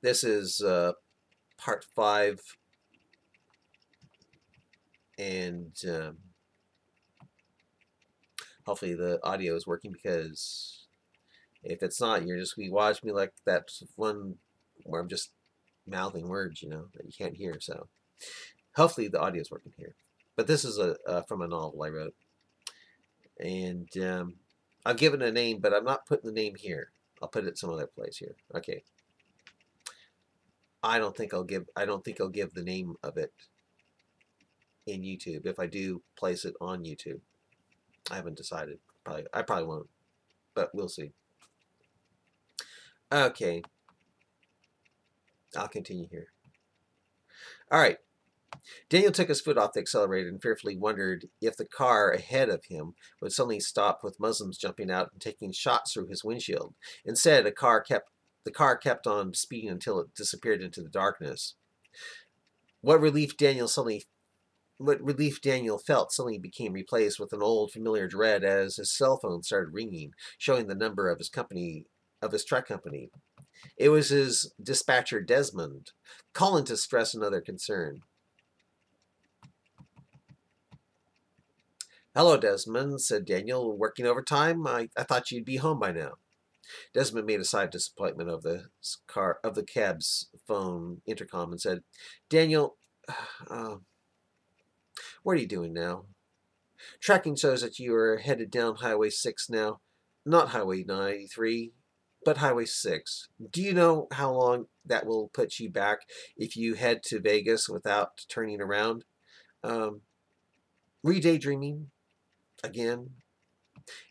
This is part 5, and hopefully the audio is working, because if it's not, you're just going to watch me like that one where I'm just mouthing words, that you can't hear. So hopefully the audio is working here. But this is from a novel I wrote, and I've given a name, but I'm not putting the name here. I'll put it some other place here. Okay. I don't think I'll give the name of it in YouTube. If I do place it on YouTube, I haven't decided. I probably won't, but we'll see. Okay, I'll continue here. All right. Daniel took his foot off the accelerator and fearfully wondered if the car ahead of him would suddenly stop, with Muslims jumping out and taking shots through his windshield. Instead, the car kept on speeding until it disappeared into the darkness. What relief Daniel felt suddenly became replaced with an old familiar dread as his cell phone started ringing, showing the number of his truck company. It was his dispatcher, Desmond, calling to stress another concern. "Hello, Desmond," said Daniel. "Working overtime? I thought you'd be home by now." Desmond made a sigh of disappointment of the cab's phone intercom and said, "Daniel, what are you doing now? Tracking shows that you are headed down Highway 6 now. Not Highway 93, but Highway 6. Do you know how long that will put you back if you head to Vegas without turning around? Were you daydreaming again?"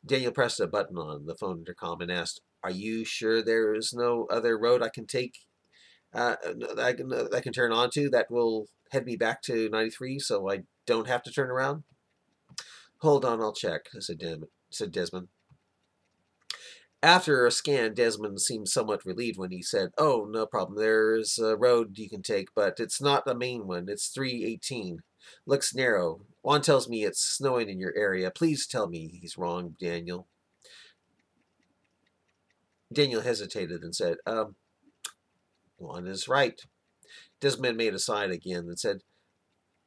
Daniel pressed a button on the phone intercom and asked, "Are you sure there is no other road I can take, that I can turn onto that will head me back to 93 so I don't have to turn around?" "Hold on, I'll check," said Desmond. After a scan, Desmond seemed somewhat relieved when he said, "Oh, no problem. There's a road you can take, but it's not the main one. It's 318. Looks narrow. Juan tells me it's snowing in your area. Please tell me he's wrong, Daniel." Daniel hesitated and said, "Juan is right." Desmond made a sign again and said,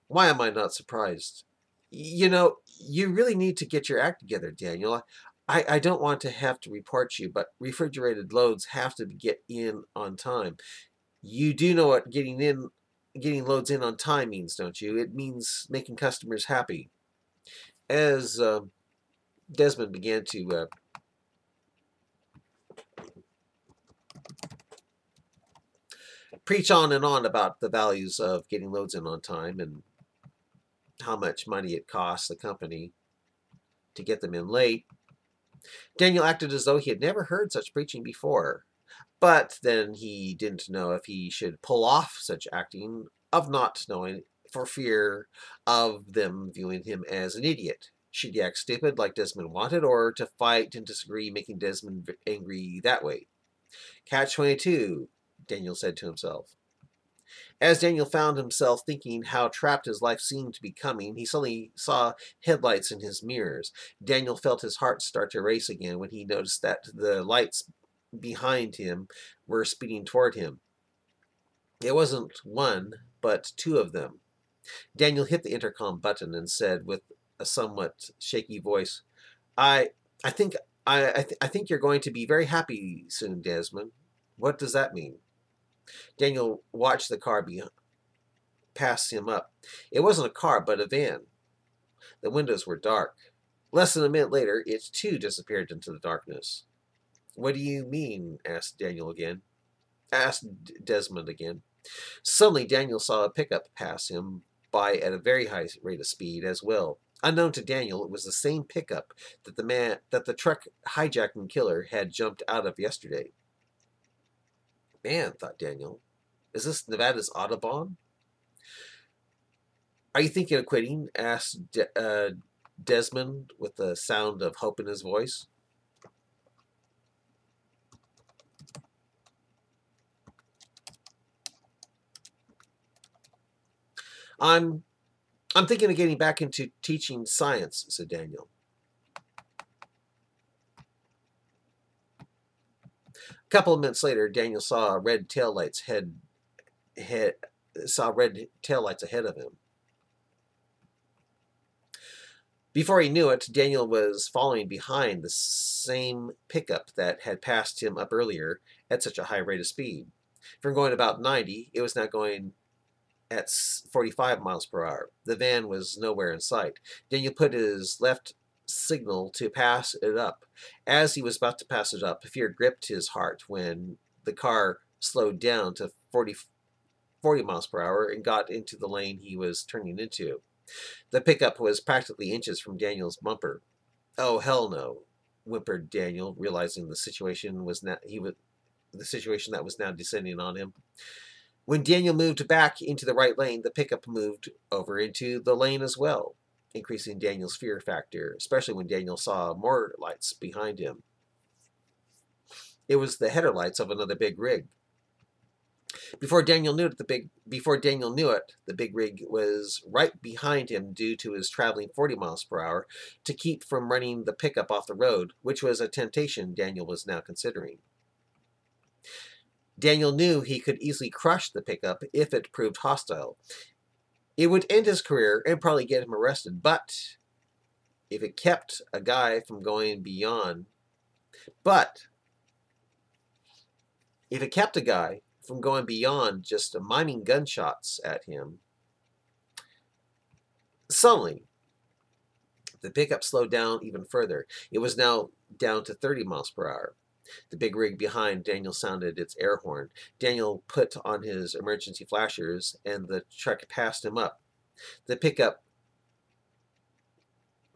"Why am I not surprised? You really need to get your act together, Daniel. I don't want to have to report you, but refrigerated loads have to get in on time. You do know what getting loads in on time means, don't you? It means making customers happy." As Desmond began to preach on and on about the values of getting loads in on time and how much money it costs the company to get them in late, Daniel acted as though he had never heard such preaching before. But then he didn't know if he should pull off such acting of not knowing, for fear of them viewing him as an idiot. Should he act stupid like Desmond wanted, or to fight and disagree, making Desmond angry that way? Catch-22, Daniel said to himself. As Daniel found himself thinking how trapped his life seemed to be becoming, he suddenly saw headlights in his mirrors. Daniel felt his heart start to race again when he noticed that the lights behind him were speeding toward him. It wasn't one, but two of them. Daniel hit the intercom button and said with a somewhat shaky voice, "I, I think, I think you're going to be very happy soon, Desmond." "What does that mean?" Daniel watched the car pass him up. It wasn't a car, but a van. The windows were dark. Less than a minute later, it too disappeared into the darkness. "What do you mean?" asked Desmond again. Suddenly, Daniel saw a pickup pass him by at a very high rate of speed as well. Unknown to Daniel, it was the same pickup that the truck hijacking killer had jumped out of yesterday. "Man," thought Daniel, "is this Nevada's Autobahn?" "Are you thinking of quitting?" asked Desmond with a sound of hope in his voice. I'm thinking of getting back into teaching science," said Daniel. A couple of minutes later, Daniel saw red taillights ahead of him. Before he knew it, Daniel was following behind the same pickup that had passed him up earlier at such a high rate of speed. From going about 90, it was now going at 45 miles per hour. The van was nowhere in sight. Daniel put his left signal to pass it up. As he was about to pass it up, fear gripped his heart when the car slowed down to 40 miles per hour and got into the lane he was turning into. The pickup was practically inches from Daniel's bumper. "Oh, hell no," whimpered Daniel, realizing the situation that was now descending on him. When Daniel moved back into the right lane, the pickup moved over into the lane as well, increasing Daniel's fear factor, especially when Daniel saw more lights behind him. It was the header lights of another big rig. Before Daniel knew it, the big rig was right behind him due to his traveling 40 miles per hour to keep from running the pickup off the road, which was a temptation Daniel was now considering. Daniel knew he could easily crush the pickup if it proved hostile. It would end his career and probably get him arrested, but if it kept a guy from going beyond just miming gunshots at him. Suddenly, the pickup slowed down even further. It was now down to 30 miles per hour. The big rig behind Daniel sounded its air horn. Daniel put on his emergency flashers, and the truck passed him up. The pickup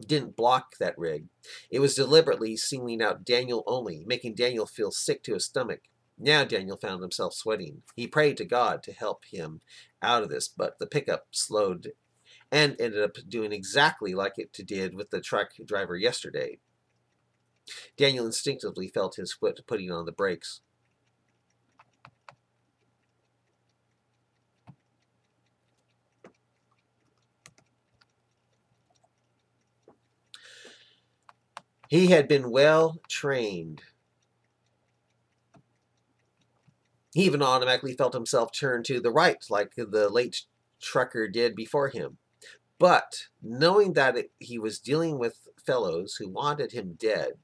didn't block that rig. It was deliberately singling out Daniel only, making Daniel feel sick to his stomach. Now Daniel found himself sweating. He prayed to God to help him out of this, but the pickup slowed and ended up doing exactly like it did with the truck driver yesterday. Daniel instinctively felt his foot putting on the brakes. He had been well trained. He even automatically felt himself turn to the right, like the late trucker did before him. But knowing that he was dealing with fellows who wanted him dead,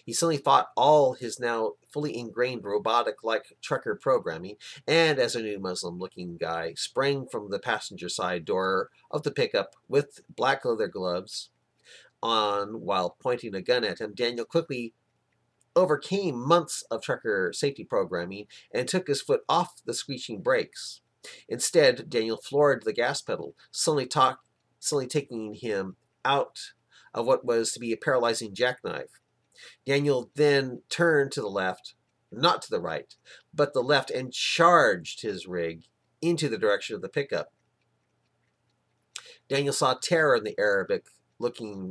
he suddenly fought all his now fully ingrained robotic-like trucker programming, and as a new Muslim-looking guy sprang from the passenger side door of the pickup with black leather gloves on while pointing a gun at him, Daniel quickly overcame months of trucker safety programming and took his foot off the screeching brakes. Instead, Daniel floored the gas pedal, suddenly taking him out of what was to be a paralyzing jackknife. Daniel then turned to the left, not to the right, but the left, and charged his rig into the direction of the pickup. Daniel saw terror in the Arabic-looking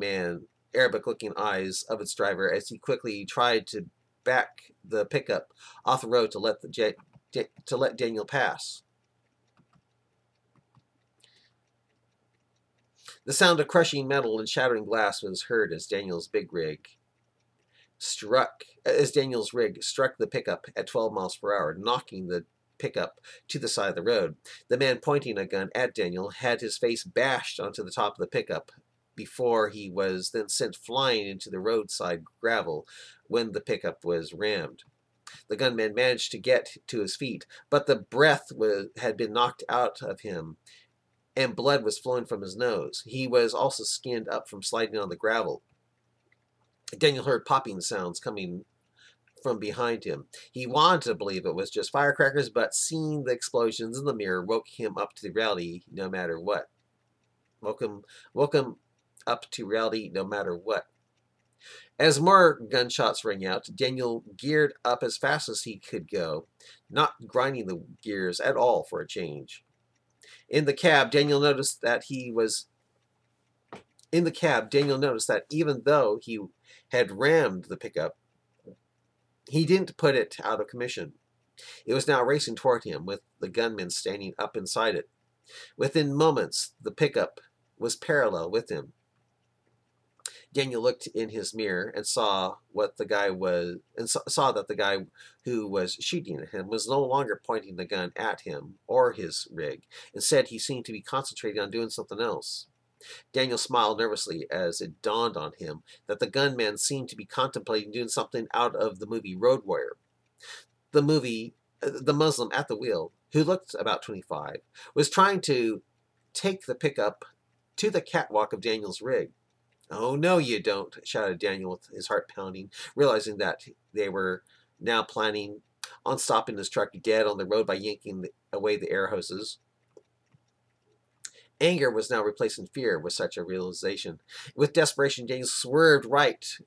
eyes of its driver as he quickly tried to back the pickup off the road to let Daniel pass. The sound of crushing metal and shattering glass was heard as Daniel's rig struck the pickup at 12 miles per hour, knocking the pickup to the side of the road. The man pointing a gun at Daniel had his face bashed onto the top of the pickup before he was then sent flying into the roadside gravel when the pickup was rammed. The gunman managed to get to his feet, but the breath had been knocked out of him, and blood was flowing from his nose. He was also skinned up from sliding on the gravel. Daniel heard popping sounds coming from behind him. He wanted to believe it was just firecrackers, but seeing the explosions in the mirror woke him up to reality no matter what. Woke him up to reality no matter what. As more gunshots rang out, Daniel geared up as fast as he could go, not grinding the gears at all for a change. In the cab, Daniel noticed that even though he had rammed the pickup, he didn't put it out of commission. It was now racing toward him, with the gunman standing up inside it. Within moments, the pickup was parallel with him. Daniel looked in his mirror and saw what the guy was, and saw that the guy who was shooting at him was no longer pointing the gun at him or his rig. Instead, he seemed to be concentrating on doing something else. Daniel smiled nervously as it dawned on him that the gunman seemed to be contemplating doing something out of the movie Road Warrior. The Muslim at the wheel, who looked about 25, was trying to take the pickup to the catwalk of Daniel's rig. "Oh, no, you don't," shouted Daniel with his heart pounding, realizing that they were now planning on stopping his truck dead on the road by yanking away the air hoses. Anger was now replacing fear with such a realization. With desperation, Daniel swerved right,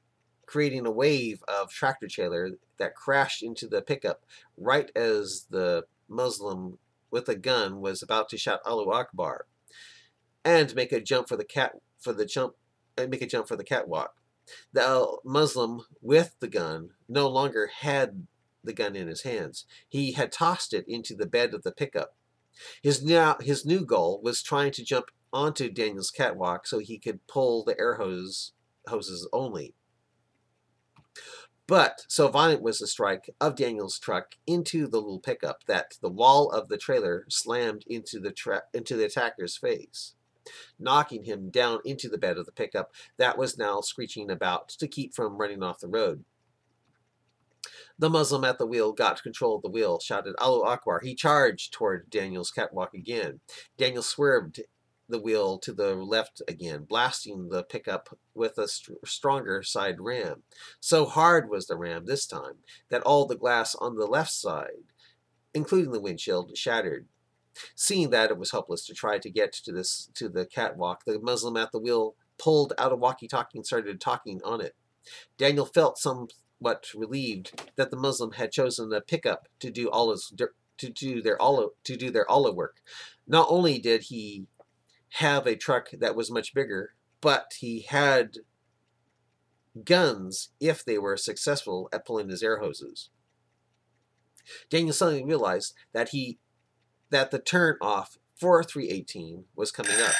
creating a wave of tractor trailer that crashed into the pickup right as the Muslim with a gun was about to shout Allahu Akbar and make a jump for the catwalk. The Muslim with the gun no longer had the gun in his hands. He had tossed it into the bed of the pickup. His new goal was trying to jump onto Daniel's catwalk so he could pull the air hoses only. But so violent was the strike of Daniel's truck into the little pickup that the wall of the trailer slammed into the attacker's face, knocking him down into the bed of the pickup that was now screeching about to keep from running off the road. The Muslim at the wheel got control of the wheel, shouted Allahu Akbar. He charged toward Daniel's catwalk again. Daniel swerved the wheel to the left again, blasting the pickup with a stronger side ram. So hard was the ram this time that all the glass on the left side, including the windshield, shattered. Seeing that it was hopeless to try to get to the catwalk, the Muslim at the wheel pulled out a walkie-talkie and started talking on it. Daniel felt somewhat relieved that the Muslim had chosen a pickup to do their Allah work. Not only did he have a truck that was much bigger, but he had guns if they were successful at pulling his air hoses. Daniel suddenly realized that the turn off for 318 was coming up.